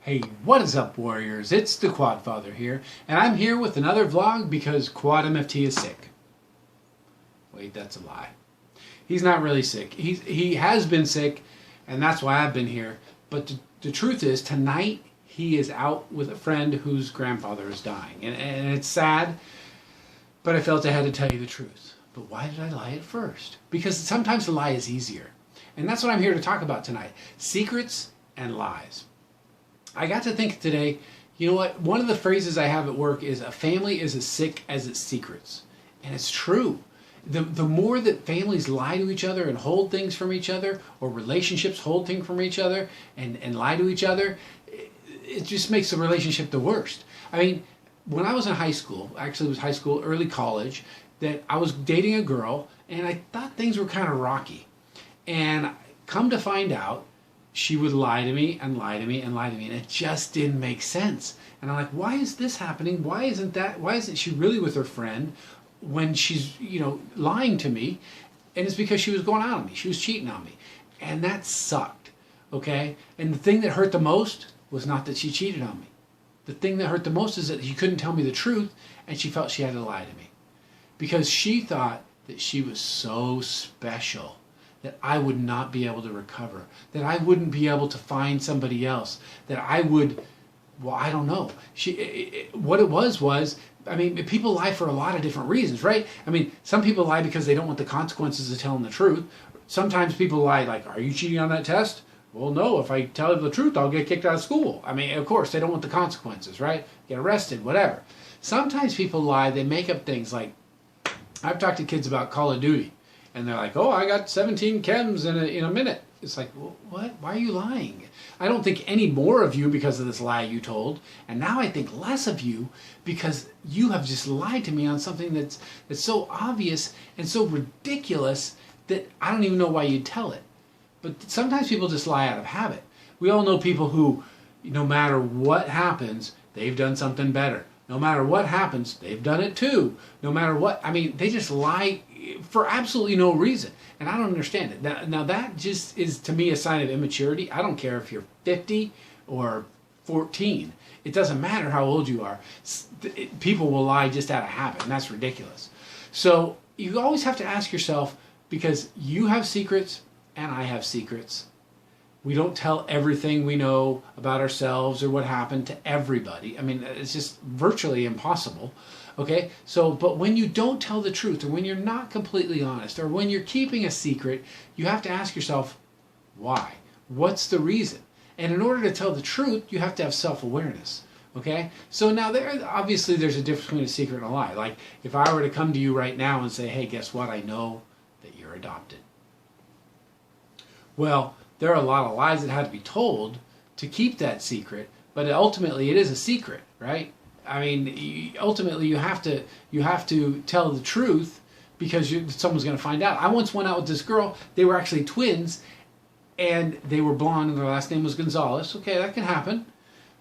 Hey, what is up, warriors? It's the Quad Father here, and I'm here with another vlog because Quad MFT is sick. Wait, that's a lie. He's not really sick. He has been sick, and that's why I've been here. But the truth is, tonight he is out with a friend whose grandfather is dying, and it's sad. But I felt I had to tell you the truth. But why did I lie at first? Because sometimes the lie is easier, and that's what I'm here to talk about tonight: secrets and lies. I got to think today, you know what? One of the phrases I have at work is a family is as sick as its secrets. And it's true. The more that families lie to each other and hold things from each other, or relationships hold things from each other and lie to each other, it just makes the relationship the worst. I mean, when I was in high school, actually it was high school, early college, that I was dating a girl and I thought things were kind of rocky. And come to find out, she would lie to me and lie to me and lie to me, and it just didn't make sense. And I'm like, why is this happening? Why isn't she really with her friend when she's, lying to me? And it's because she was going out on me. She was cheating on me. And that sucked. Okay? And the thing that hurt the most was not that she cheated on me. The thing that hurt the most is that she couldn't tell me the truth, and she felt she had to lie to me. Because she thought that she was so special, that I would not be able to recover, that I wouldn't be able to find somebody else, that I would, well, I don't know. What it was, I mean, people lie for a lot of different reasons, right? I mean, some people lie because they don't want the consequences of telling the truth. Sometimes people lie like, are you cheating on that test? Well, no, if I tell the truth, I'll get kicked out of school. I mean, of course, they don't want the consequences, right? Get arrested, whatever. Sometimes people lie, they make up things like, I've talked to kids about Call of Duty, and they're like, oh, I got 17 chems in a minute. It's like, well, what? Why are you lying? I don't think any more of you because of this lie you told. And now I think less of you because you have just lied to me on something that's so obvious and so ridiculous that I don't even know why you'd tell it. But sometimes people just lie out of habit. We all know people who, no matter what happens, they've done something better. No matter what happens, they've done it too. No matter what, I mean, they just lie for absolutely no reason. And I don't understand it. Now that just is, to me, a sign of immaturity. I don't care if you're 50 or 14. It doesn't matter how old you are. People will lie just out of habit, and that's ridiculous. So you always have to ask yourself, because you have secrets and I have secrets. We don't tell everything we know about ourselves or what happened to everybody. I mean, it's just virtually impossible. Okay? So, but when you don't tell the truth, or when you're not completely honest, or when you're keeping a secret, you have to ask yourself, why? What's the reason? And in order to tell the truth, you have to have self-awareness. Okay? So now obviously there's a difference between a secret and a lie. Like, if I were to come to you right now and say, hey, guess what? I know that you're adopted. Well, there are a lot of lies that had to be told to keep that secret, but ultimately it is a secret, right? I mean, ultimately you have to tell the truth because someone's going to find out. I once went out with this girl. They were actually twins, and they were blonde, and their last name was Gonzalez. Okay, that can happen.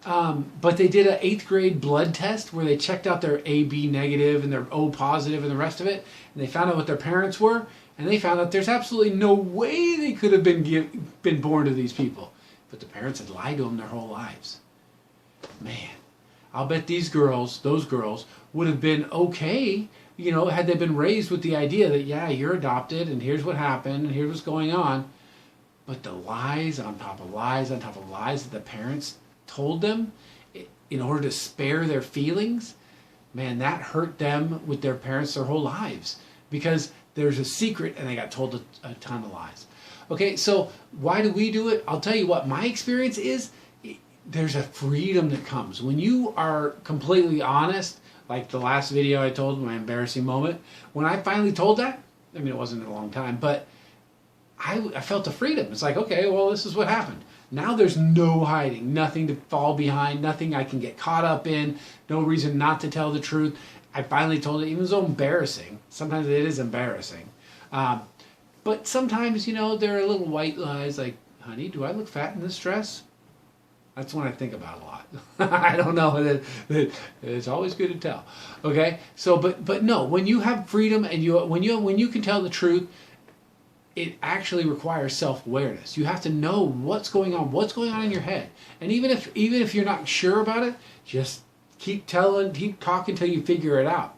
But they did an 8th grade blood test where they checked out their AB negative and their O positive and the rest of it, and they found out what their parents were. And they found out there's absolutely no way they could have been born to these people. But the parents had lied to them their whole lives. Man, I'll bet those girls, would have been okay, had they been raised with the idea that, yeah, you're adopted, and here's what happened, and here's what's going on. But the lies on top of lies on top of lies that the parents told them in order to spare their feelings, man, that hurt them with their parents their whole lives. Because there's a secret and they got told a ton of lies. Okay, so why do we do it? I'll tell you what, my experience is there's a freedom that comes. When you are completely honest, like the last video I told, my embarrassing moment, when I finally told that, I mean, it wasn't a long time, but I felt the freedom. It's like, okay, well, this is what happened. Now there's no hiding, nothing to fall behind, nothing I can get caught up in, no reason not to tell the truth. I finally told it, even though embarrassing. Sometimes it is embarrassing. But sometimes, there are little white lies like, honey, do I look fat in this dress? That's one I think about a lot. I don't know. It's always good to tell. Okay? So, but no, when you have freedom and when you can tell the truth, it actually requires self-awareness. You have to know what's going on in your head. And even if you're not sure about it, just keep talking till you figure it out.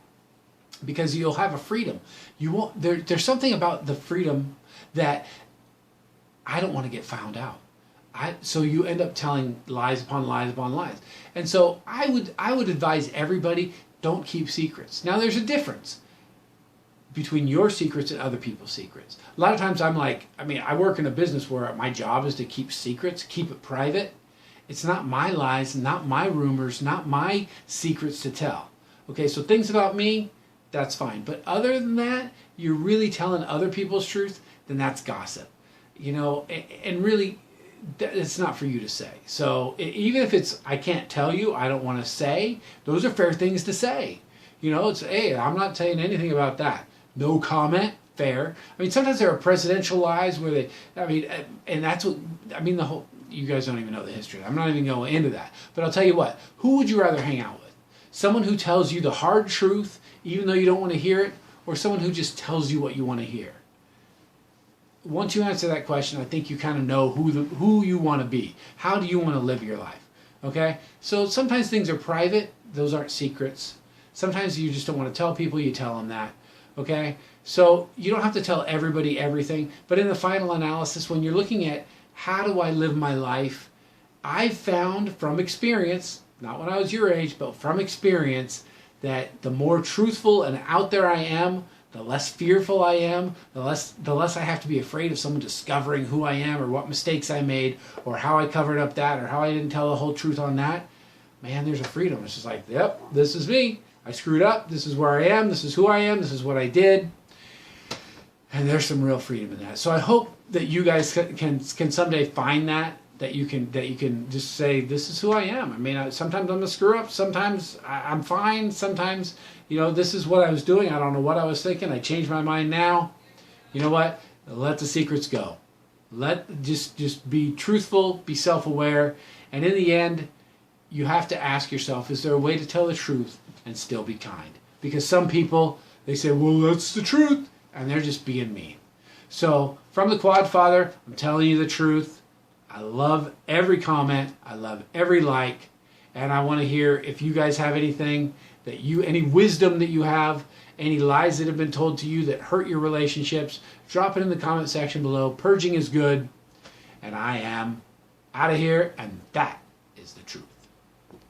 Because you'll have a freedom. You won't there's something about the freedom that I don't want to get found out. So you end up telling lies upon lies upon lies. And so I would advise everybody, don't keep secrets. Now there's a difference between your secrets and other people's secrets. A lot of times I work in a business where my job is to keep secrets, keep it private. It's not my lies, not my rumors, not my secrets to tell. Okay, so things about me, that's fine. But other than that, you're really telling other people's truth, then that's gossip. And really, it's not for you to say. So even if it's, I can't tell you, I don't want to say, those are fair things to say. It's, hey, I'm not saying anything about that. No comment, fair. Sometimes there are presidential lies where and that's what, the whole, you guys don't even know the history. I'm not even going into that. But I'll tell you what, who would you rather hang out with? Someone who tells you the hard truth, even though you don't want to hear it, or someone who just tells you what you want to hear? Once you answer that question, I think you kind of know who you want to be. How do you want to live your life? Okay? So sometimes things are private. Those aren't secrets. Sometimes you just don't want to tell people. You tell them that. Okay? So you don't have to tell everybody everything. But in the final analysis, when you're looking at how do I live my life, I've found from experience, not when I was your age, but from experience, that the more truthful and out there I am, the less fearful I am, the less I have to be afraid of someone discovering who I am or what mistakes I made or how I covered up that or how I didn't tell the whole truth on that. Man, there's a freedom. It's just like, yep, this is me. I screwed up. This is where I am. This is who I am. This is what I did. And there's some real freedom in that. So I hope that you guys can someday find that you can just say, this is who I am. Sometimes I'm a screw up. Sometimes I'm fine. Sometimes, this is what I was doing. I don't know what I was thinking. I changed my mind now. You know what? Let the secrets go. Just be truthful, be self-aware. And in the end, you have to ask yourself, is there a way to tell the truth and still be kind? Because some people, they say, well, that's the truth. And they're just being mean. So from the Quad Father, I'm telling you the truth. I love every comment. I love every like. And I want to hear if you guys have anything any wisdom that you have, any lies that have been told to you that hurt your relationships, drop it in the comment section below. Purging is good. And I am out of here, and that is the truth.